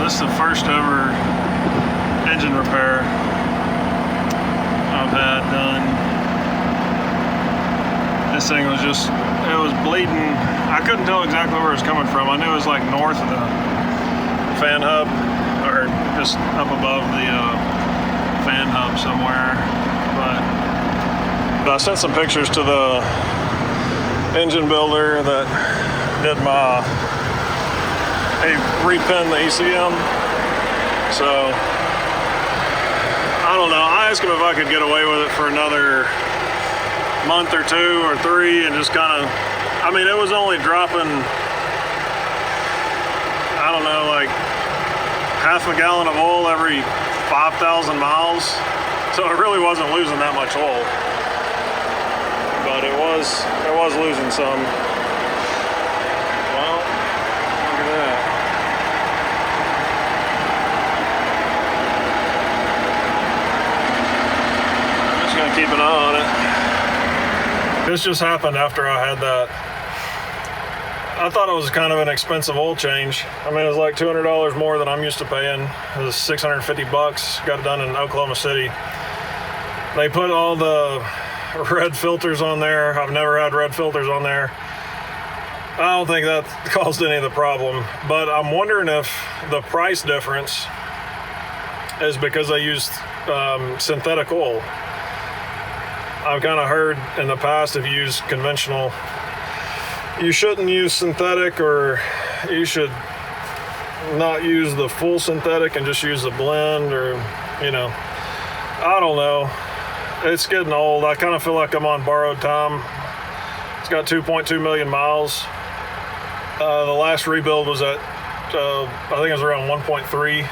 This is the first ever engine repair I've had done. This thing was just, it was bleeding. I couldn't tell exactly where it was coming from. I knew it was like north of the fan hub, or just up above the fan hub somewhere. But I sent some pictures to the engine builder that did my, he repin the ECM. So I don't know. I asked him if I could get away with it for another month or 2 or 3 and just kind of, I mean, it was only dropping, I don't know, like half a gallon of oil every 5,000 miles. So it really wasn't losing that much oil. But it was losing some. Well, look at that. I'm just gonna keep an eye on it. This just happened after I had that. I thought it was kind of an expensive oil change. I mean, it was like $200 more than I'm used to paying. It was $650. Got it done in Oklahoma City. They put all the red filters on there. I've never had red filters on there. I don't think that caused any of the problem, but I'm wondering if the price difference is because they used synthetic oil. I've kind of heard in the past if you use conventional, you shouldn't use synthetic, or you should not use the full synthetic and just use the blend, or, you know, I don't know. It's getting old. I kind of feel like I'm on borrowed time. It's got 2.2 million miles. The last rebuild was at, I think it was around 1.3.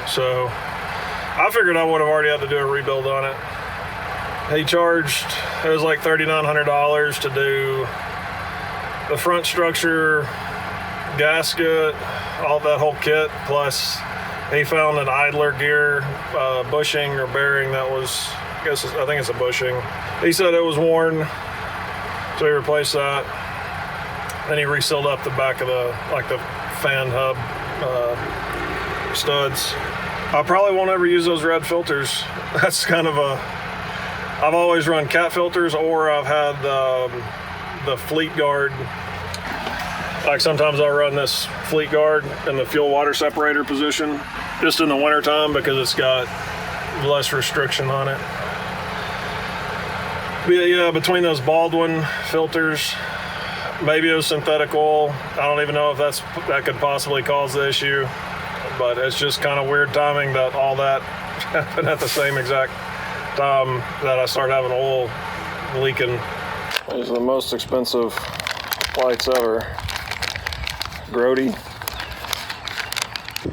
So I figured I would have already had to do a rebuild on it. He charged, it was like $3,900 to do the front structure, gasket, all that whole kit, plus he found an idler gear bushing or bearing that was, I think it's a bushing. He said it was worn, so he replaced that. Then he resealed up the back of the, like the fan hub studs. I probably won't ever use those red filters. That's kind of a, I've always run cat filters, or I've had the Fleet Guard. Like sometimes I'll run this Fleet Guard in the fuel water separator position, just in the winter time because it's got less restriction on it. But yeah, between those Baldwin filters, maybe it was synthetic oil. I don't even know if that could possibly cause the issue, but it's just kind of weird timing that all that happened at the same exact time that I started having oil leaking. These are the most expensive lights ever. Grote.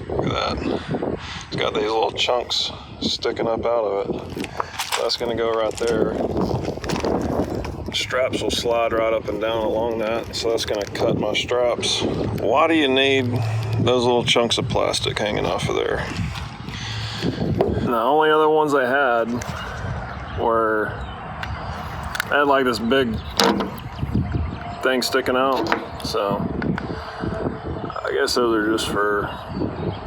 Look at that. It's got these little chunks sticking up out of it. That's gonna go right there. Straps will slide right up and down along that, so that's gonna cut my straps. Why do you need those little chunks of plastic hanging off of there? The only other ones they had had like this big thing sticking out, so I guess those are just for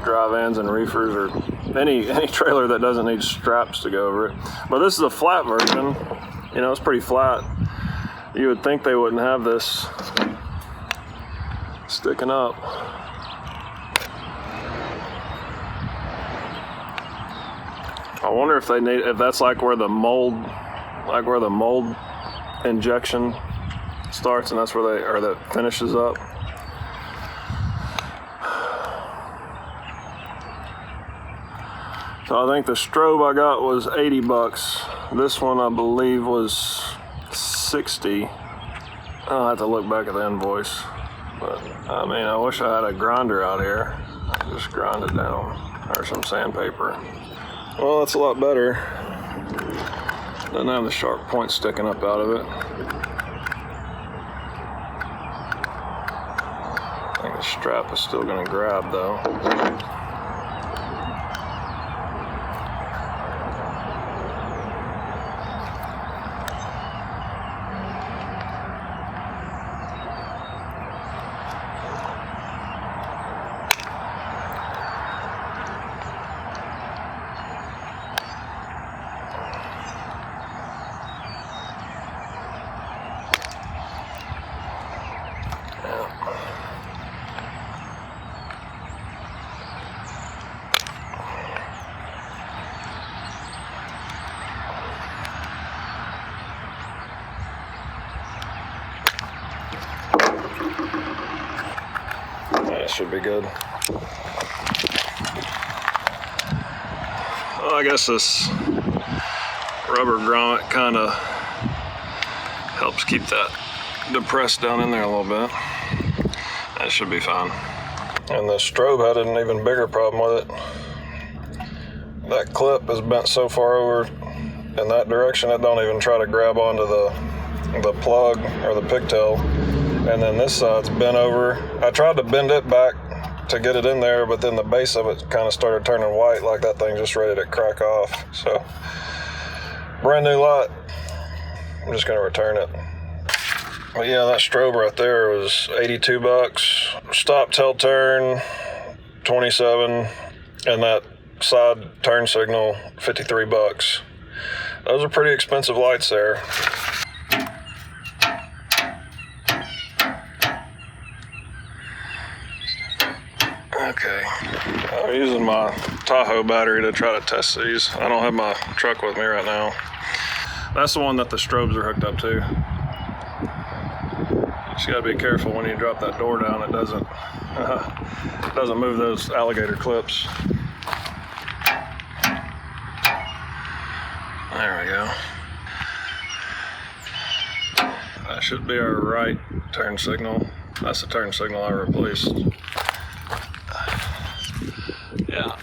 dry vans and reefers, or any trailer that doesn't need straps to go over it. But this is a flat version. You know, it's pretty flat. You would think they wouldn't have this sticking up. I wonder if if that's like where the mold injection starts, and that's where that finishes up. So I think the strobe I got was $80. This one I believe was 60. I'll have to look back at the invoice. But I mean, I wish I had a grinder out here. I could just grind it down, or some sandpaper. Well, that's a lot better. Doesn't have the sharp point sticking up out of it. I think the strap is still gonna grab though. That should be good. Well, I guess this rubber grommet kind of helps keep that depressed down in there a little bit. That should be fine. And the strobe had an even bigger problem with it. That clip is bent so far over in that direction, it don't even try to grab onto the plug or the pigtail. And then this side's bent over. I tried to bend it back to get it in there, but then the base of it kind of started turning white, like that thing just ready to crack off. So, brand new lot. I'm just gonna return it. But yeah, that strobe right there was 82 bucks. Stop, tell, turn, 27, and that side turn signal, 53 bucks. Those are pretty expensive lights there. Okay, I'm using my Tahoe battery to try to test these. I don't have my truck with me right now. That's the one that the strobes are hooked up to. Just gotta be careful when you drop that door down. It doesn't move those alligator clips. There we go. That should be our right turn signal. That's the turn signal I replaced. Yeah.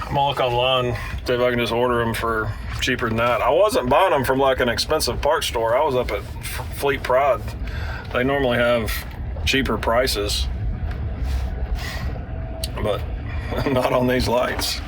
I'm gonna look online, see if I can just order them for cheaper than that. I wasn't buying them from like an expensive parts store. I was up at Fleet Pride. They normally have cheaper prices, but not on these lights.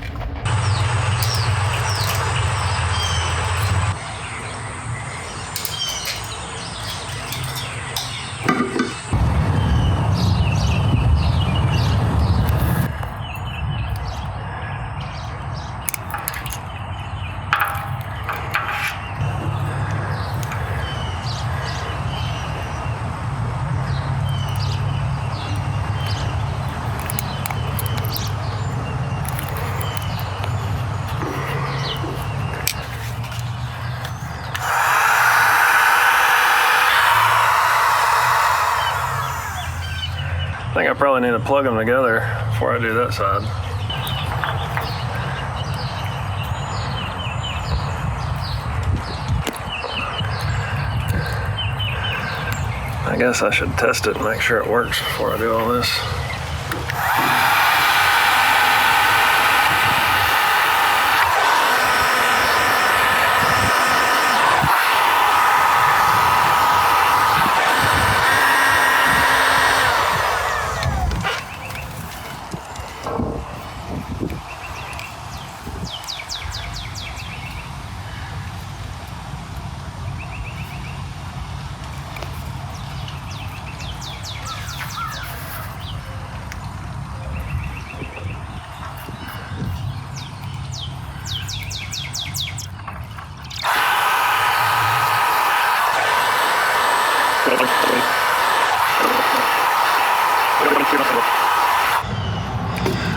I think I probably need to plug them together before I do that side. I guess I should test it and make sure it works before I do all this.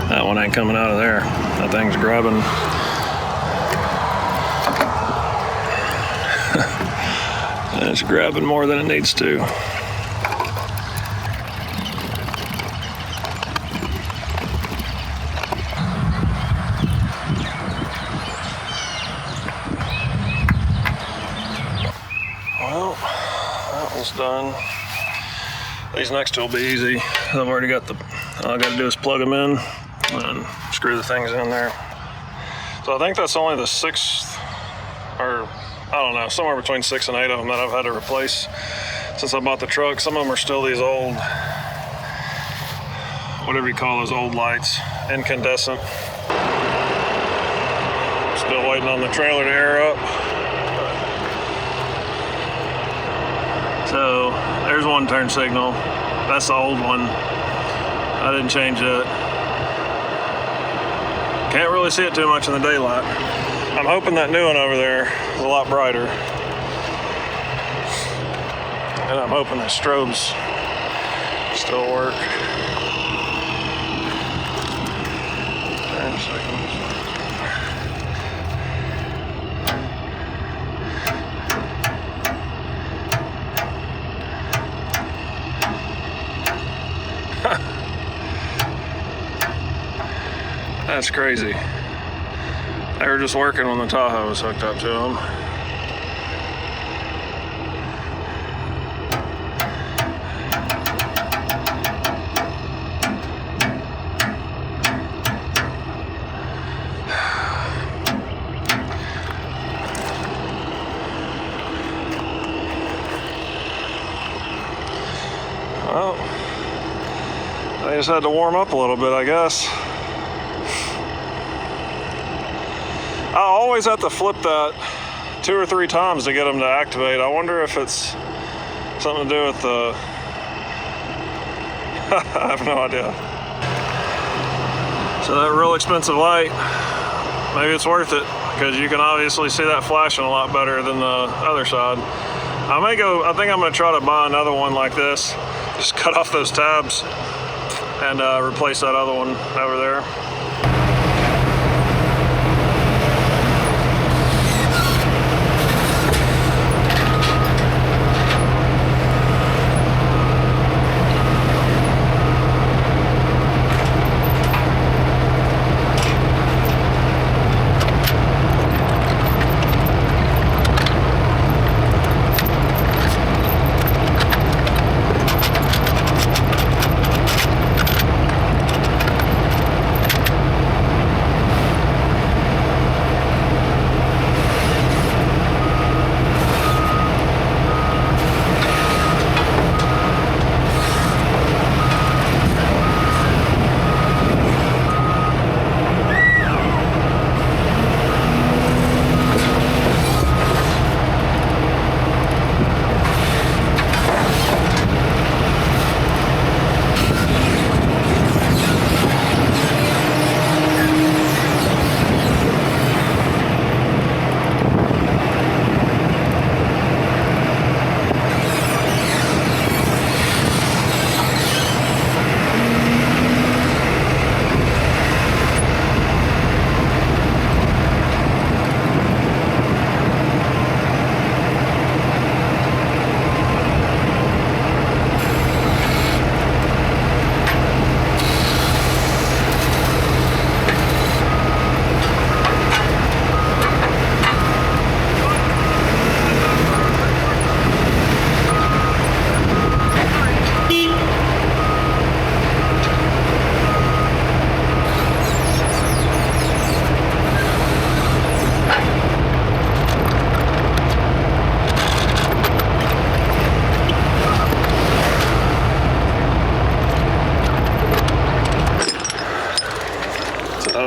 That one ain't coming out of there. That thing's grabbing. It's grabbing more than it needs to. Well, that one's done. These next two will be easy. I've already got all I got to do is plug them in and screw the things in there. So I think that's only the 6th or I don't know, somewhere between 6 and 8 of them that I've had to replace since I bought the truck. Some of them are still these old, whatever you call those old lights, incandescent. Still waiting on the trailer to air up. So there's one turn signal. That's the old one. I didn't change it. Can't really see it too much in the daylight. I'm hoping that new one over there is a lot brighter. And I'm hoping the strobes still work. Turn signals. That's crazy. They were just working when the Tahoe was hooked up to them. Well, they just had to warm up a little bit, I guess. I always have to flip that 2 or 3 times to get them to activate. I wonder if it's something to do with the... I have no idea. So that real expensive light, maybe it's worth it, because you can obviously see that flashing a lot better than the other side. I think I'm gonna try to buy another one like this. Just cut off those tabs and replace that other one over there.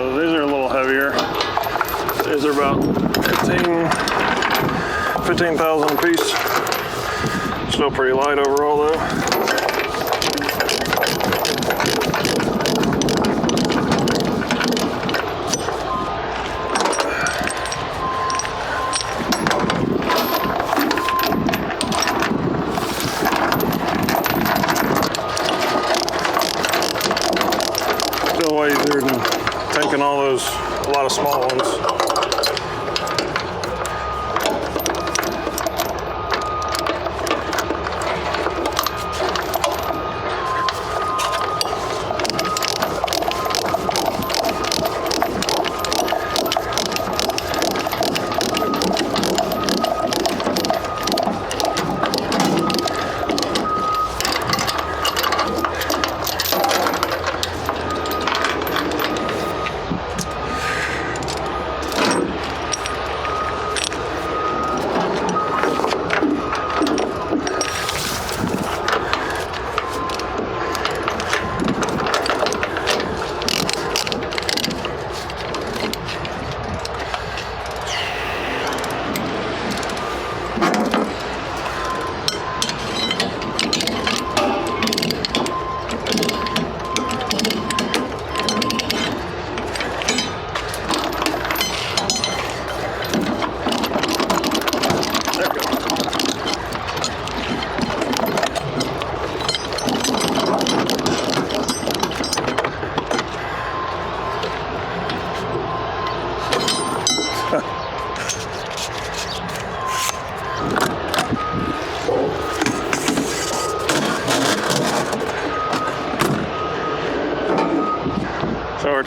These are a little heavier. These are about 15,000 a piece. Still pretty light overall though. Still way easier than taking all those, a lot of small ones.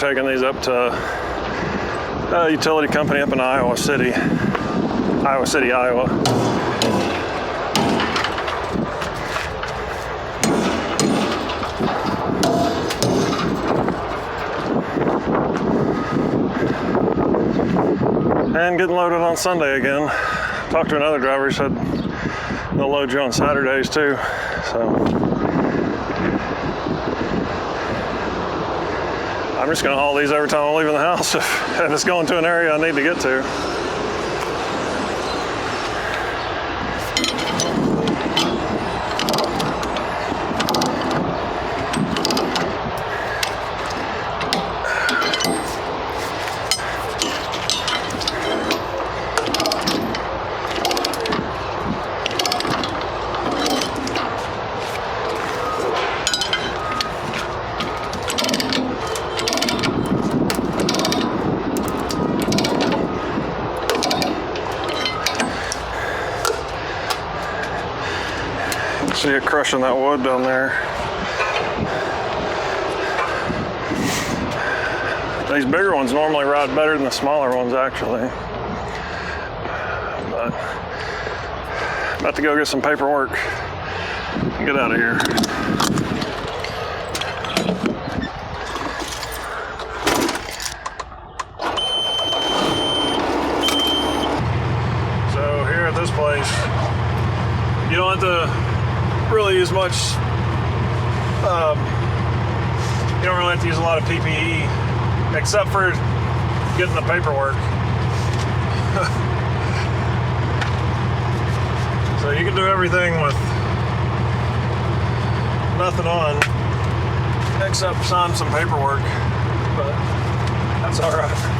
taking these up to a utility company up in Iowa City, Iowa. And getting loaded on Sunday again. Talked to another driver, he said they'll load you on Saturdays too. So I'm just gonna haul these every time I'm leaving the house if it's going to an area I need to get to. See it crushing that wood down there. These bigger ones normally ride better than the smaller ones, actually. But about to go get some paperwork and get out of here. So here at this place, you don't have to really use much, you don't really have to use a lot of PPE except for getting the paperwork. So you can do everything with nothing on except sign some paperwork, but that's all right.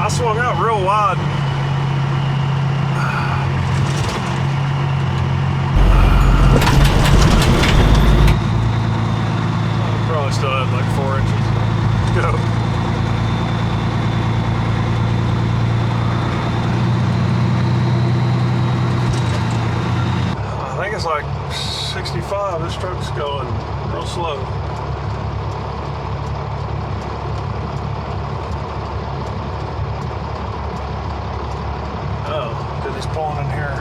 Swung out real wide. Probably still had like 4 inches to go. I think it's like 65. This truck's going real slow. He's pulling in here.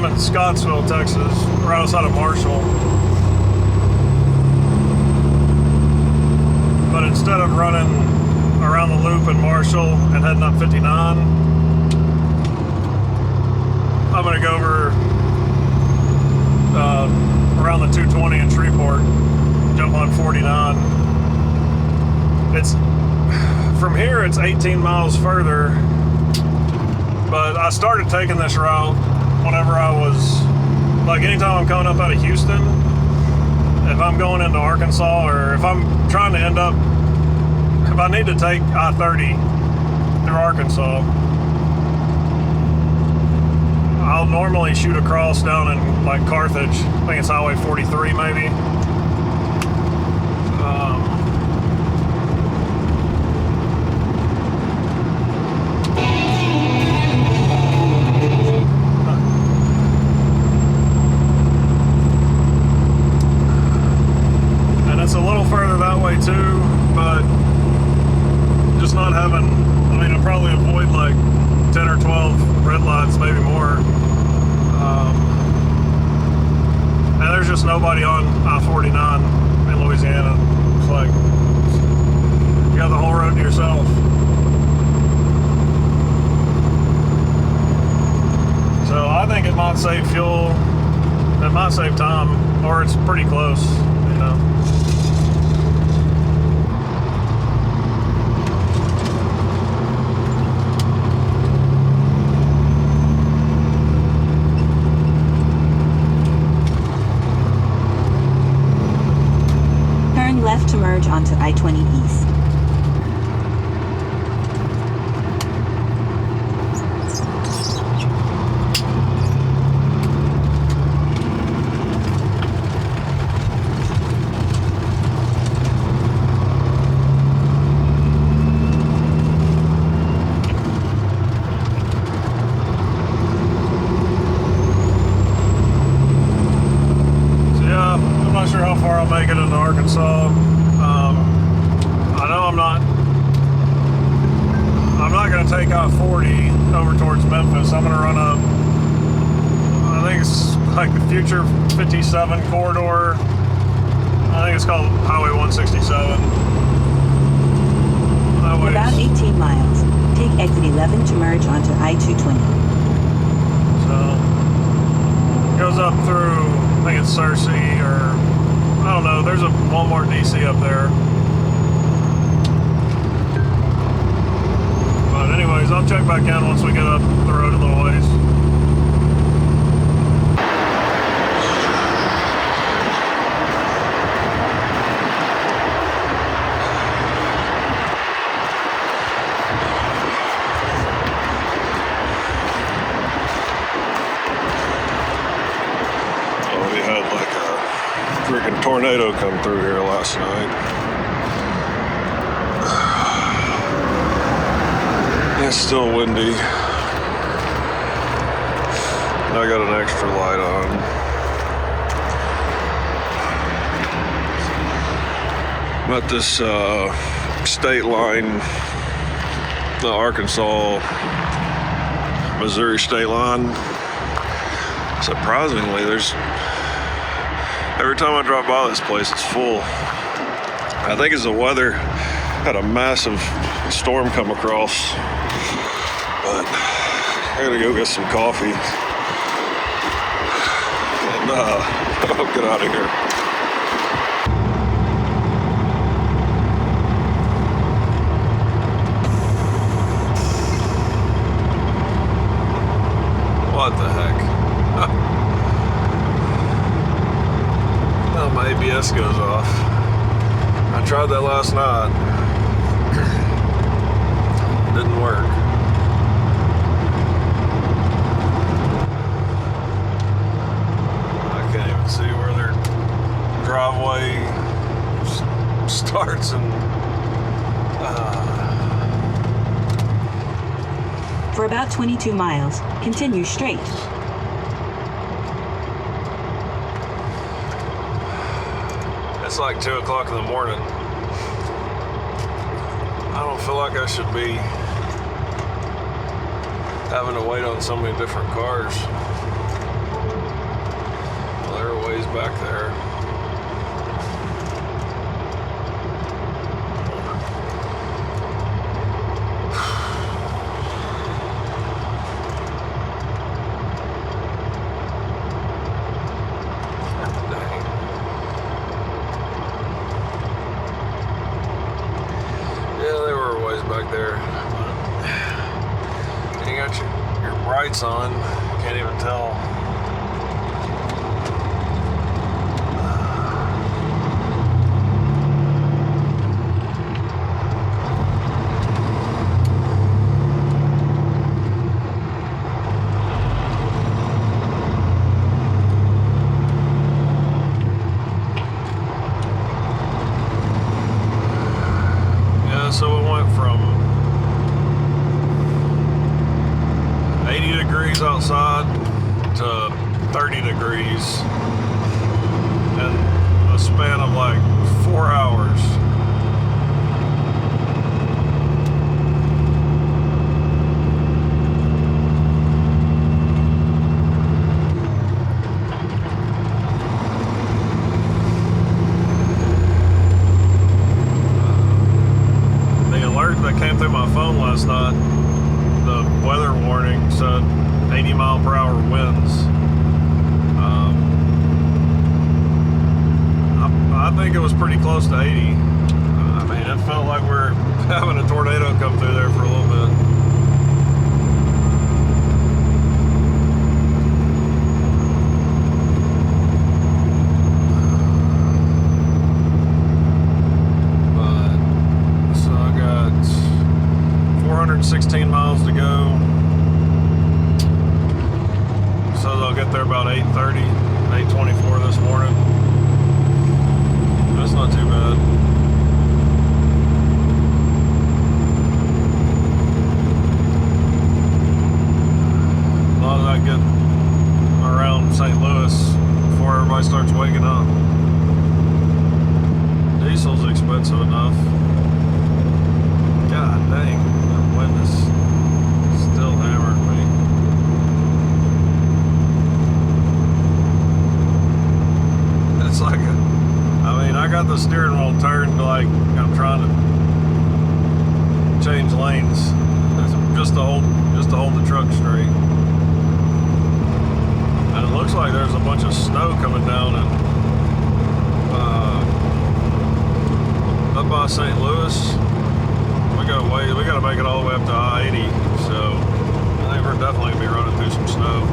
I'm in Scottsville, Texas, right outside of Marshall. But instead of running around the loop in Marshall and heading up 59, I'm gonna go over around the 220 in Shreveport, jump on 49. It's from here, it's 18 miles further, but I started taking this route whenever I was, like, anytime I'm coming up out of Houston, if I'm going into Arkansas, or if I'm trying to end up, if I need to take I-30 through Arkansas, I'll normally shoot across down in, like, Carthage. I think it's Highway 43 maybe. And it's a little further that way too, but just not having, I mean, I'll probably avoid like 10 or 12 red lights, maybe more. And there's just nobody on I-49 in Louisiana. It's like, you got the whole road to yourself. So I think it might save fuel, it might save time, or it's pretty close, you know. Left to merge onto I-20 East. So yeah, I'm not sure how far I'll make it into Arkansas. I know I'm not going to take I-40 over towards Memphis. I'm going to run up, I think it's like the Future 57 corridor. I think it's called Highway 167. About 18 miles. Take exit 11 to merge onto I-220. So, it goes up through, I think it's Searcy, or I don't know, there's a Walmart DC up there. But anyways, I'll check back in once we get up the road a little ways. Oh, we had like a freaking tornado come through here last night. It's still windy. I got an extra light on. I'm at this state line, the Arkansas-Missouri state line. Surprisingly, every time I drive by this place, it's full. I think it's the weather. Had a massive storm come across. But I gotta go get some coffee and I'll get out of here. What the heck? Oh, my ABS goes off. I tried that last night. Didn't work. See where their driveway starts and For about 22 miles, continue straight. It's like 2 o'clock in the morning. I don't feel like I should be having to wait on so many different cars. there. You got your brights on. Can't even tell. So it went from 80 degrees outside to 30 degrees in a span of like 4 hours. That came through my phone last night, the weather warning said 80 mile per hour winds. I think it was pretty close to 80. I mean, it felt like we were having a tornado come through there for a little bit. But, so I got 416 miles to go. So they'll get there about 8:30, 8:24 this morning. That's not too bad. As long as I get around St. Louis before everybody starts waking up. Diesel's expensive enough. God dang, that wind is still hammering me. It's like, I got the steering wheel turned like I'm trying to change lanes just to hold the truck straight. And it looks like there's a bunch of snow coming down and up by St. Louis. We gotta make it all the way up to I-80, so I think we're definitely gonna be running through some snow.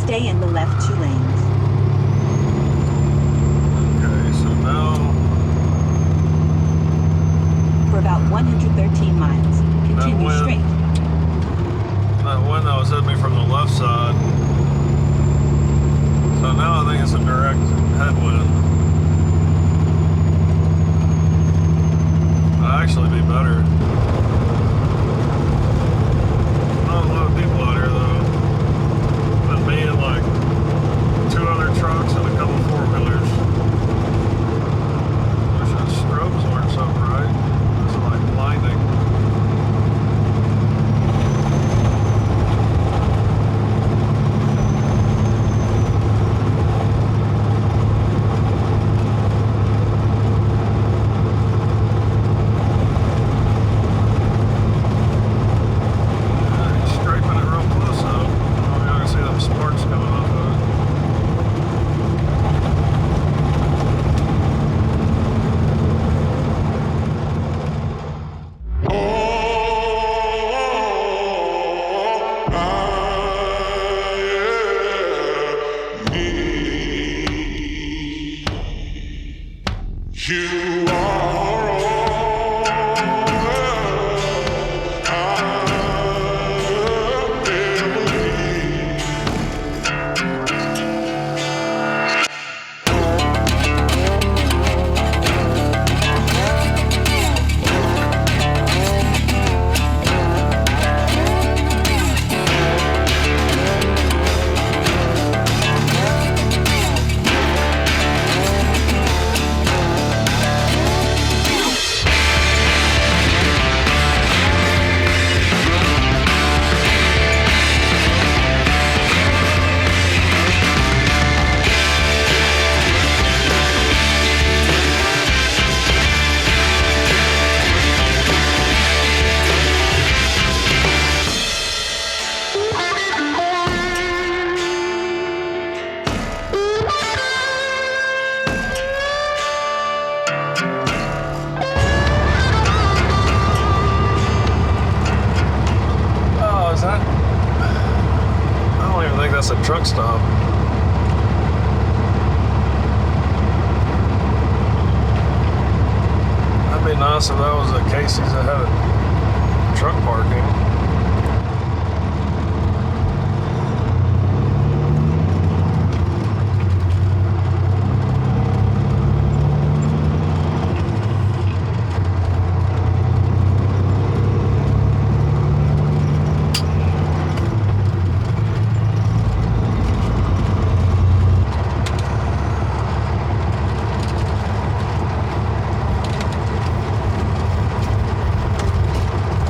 Stay in the left 2 lanes. For about 113 miles, continue straight. That wind that was hitting me from the left side. So now I think it's a direct headwind. That'd actually be better. Not a lot of people out here though. But me and like lead-acid truck stop. That'd be nice if that was a Casey's that had a truck parking.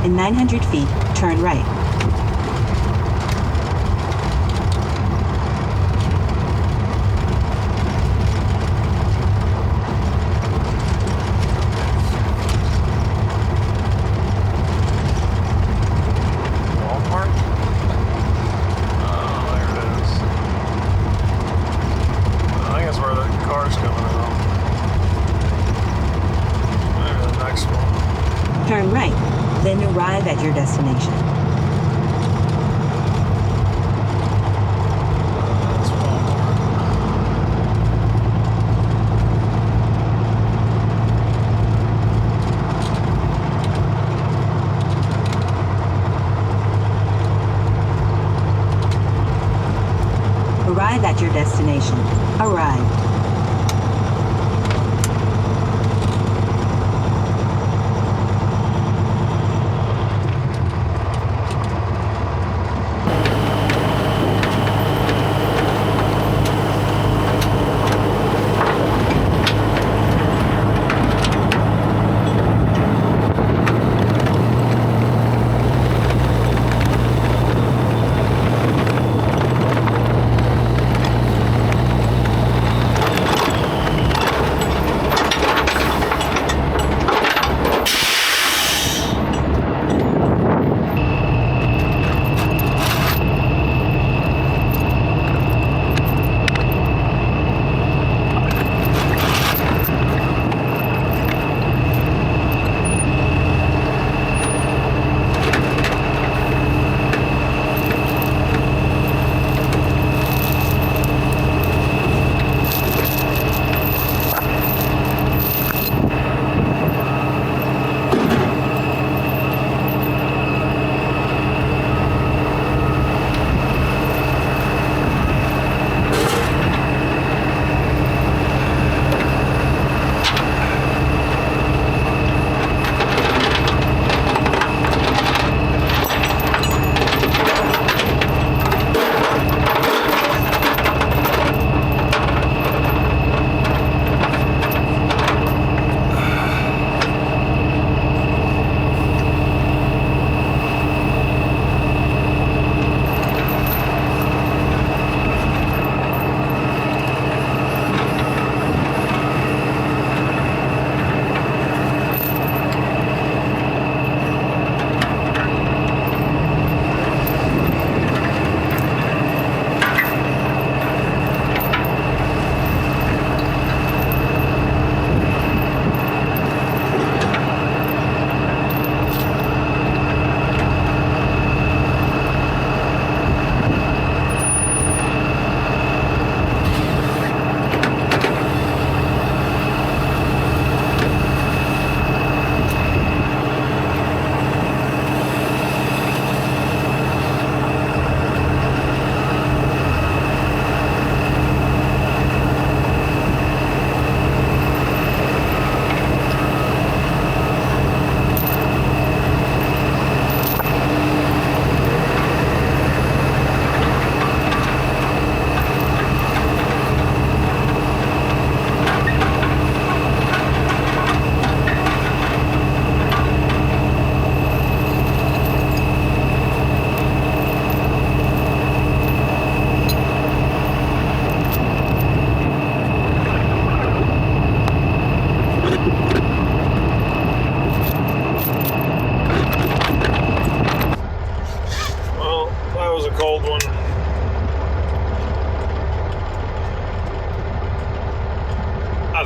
In 900 feet, turn right. Walmart? Oh, there it is. I think that's where the car's coming out. Maybe the next one. Turn right, then arrive at your destination. That's Walmart. Arrive at your destination. Arrive.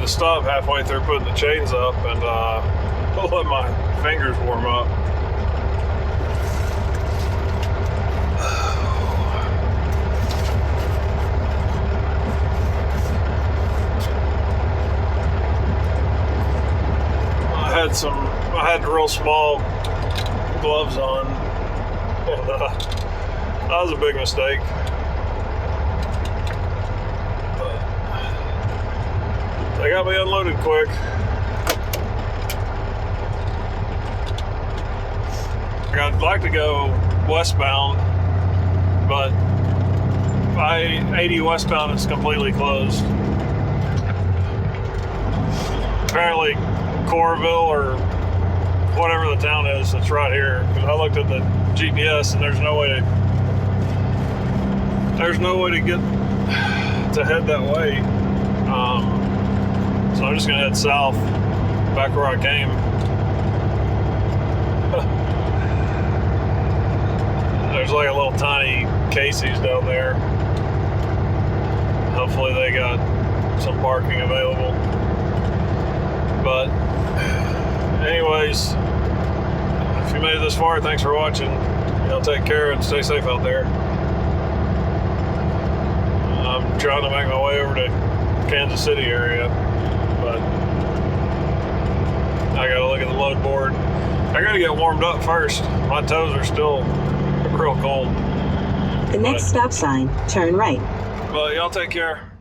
to stop halfway through putting the chains up and let my fingers warm up. I had real small gloves on, and that was a big mistake. But they got me unloaded quick. I'd like to go westbound, but I-80 westbound is completely closed. Apparently Corville or whatever the town is that's right here, because I looked at the GPS and there's no way to get to head that way. So I'm just gonna head south back where I came. There's like a little tiny Casey's down there. Hopefully they got some parking available. But anyways, if you made it this far, thanks for watching. Take care and stay safe out there. I'm trying to make my way over to Kansas City area, but I gotta look at the load board. I gotta get warmed up first. My toes are still real cold. The next stop sign, turn right. But y'all take care.